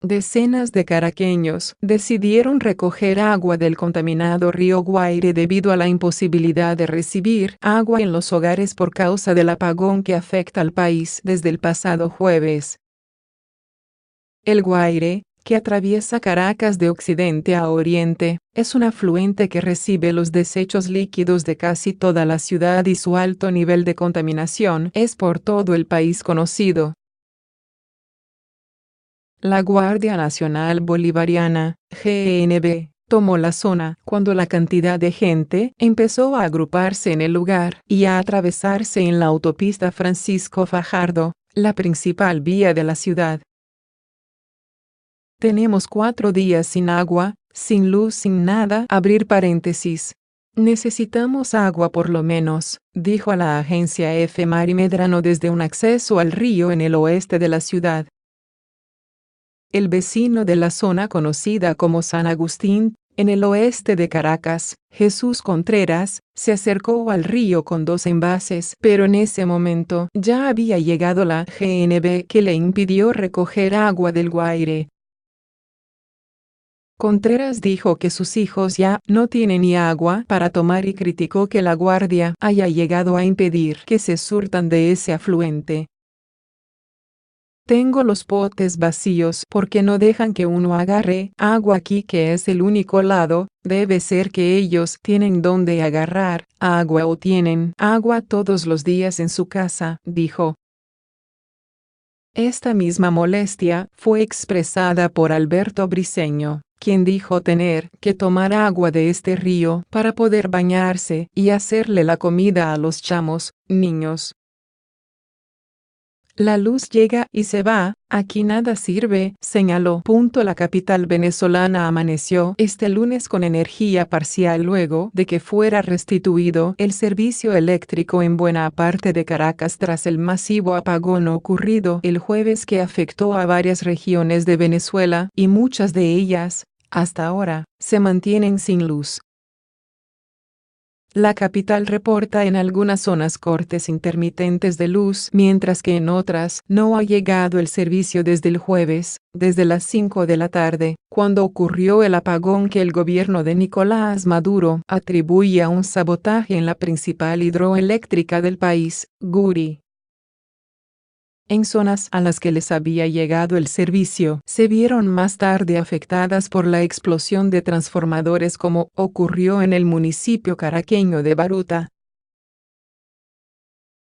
Decenas de caraqueños decidieron recoger agua del contaminado río Guaire debido a la imposibilidad de recibir agua en los hogares por causa del apagón que afecta al país desde el pasado jueves. El Guaire, que atraviesa Caracas de occidente a oriente, es un afluente que recibe los desechos líquidos de casi toda la ciudad y su alto nivel de contaminación es por todo el país conocido. La Guardia Nacional Bolivariana, GNB, tomó la zona cuando la cantidad de gente empezó a agruparse en el lugar y a atravesarse en la autopista Francisco Fajardo, la principal vía de la ciudad. Tenemos 4 días sin agua, sin luz, sin nada. Abrir paréntesis. Necesitamos agua por lo menos, dijo a la agencia EFE Mari Medrano desde un acceso al río en el oeste de la ciudad. El vecino de la zona conocida como San Agustín, en el oeste de Caracas, Jesús Contreras, se acercó al río con 2 envases, pero en ese momento ya había llegado la GNB que le impidió recoger agua del Guaire. Contreras dijo que sus hijos ya no tienen ni agua para tomar y criticó que la guardia haya llegado a impedir que se surtan de ese afluente. Tengo los potes vacíos porque no dejan que uno agarre agua aquí, que es el único lado. Debe ser que ellos tienen donde agarrar agua o tienen agua todos los días en su casa, dijo. Esta misma molestia fue expresada por Alberto Briceño, quien dijo tener que tomar agua de este río para poder bañarse y hacerle la comida a los chamos, niños. La luz llega y se va, aquí nada sirve, señaló. La capital venezolana amaneció este lunes con energía parcial luego de que fuera restituido el servicio eléctrico en buena parte de Caracas tras el masivo apagón ocurrido el jueves que afectó a varias regiones de Venezuela y muchas de ellas, hasta ahora, se mantienen sin luz. La capital reporta en algunas zonas cortes intermitentes de luz, mientras que en otras no ha llegado el servicio desde el jueves, desde las 5 de la tarde, cuando ocurrió el apagón que el gobierno de Nicolás Maduro atribuye a un sabotaje en la principal hidroeléctrica del país, Guri. En zonas a las que les había llegado el servicio, se vieron más tarde afectadas por la explosión de transformadores, como ocurrió en el municipio caraqueño de Baruta.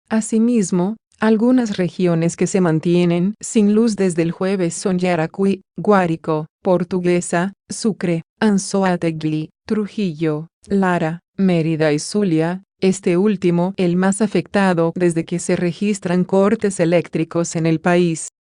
Asimismo, algunas regiones que se mantienen sin luz desde el jueves son Yaracuy, Guárico, Portuguesa, Sucre, Anzoátegui, Trujillo, Lara, Mérida y Zulia, este último el más afectado desde que se registran cortes eléctricos en el país.